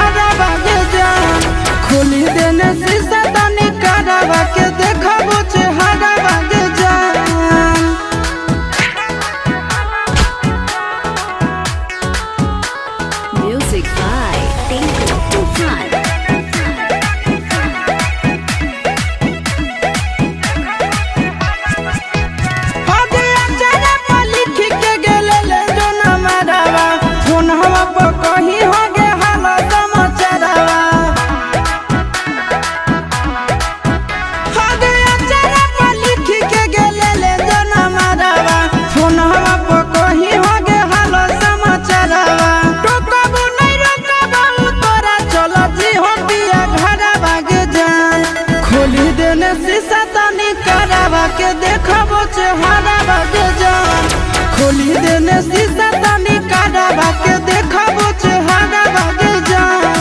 हारा बागे जान खोली देने शीशा तनी करावा के देखबो चेहरा बागे जान। Music by Tinku Tufan. खोली देने शीशा तनी करावा के देखबो चेहरा बागे जान खोली देने शीशा तनी करावा के देखबो चेहरा बागे जान।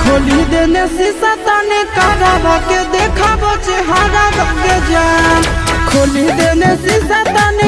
खोली देने शीशा तनी करावा के देखबो चेहरा बागे जान खोली देने शीशा तनी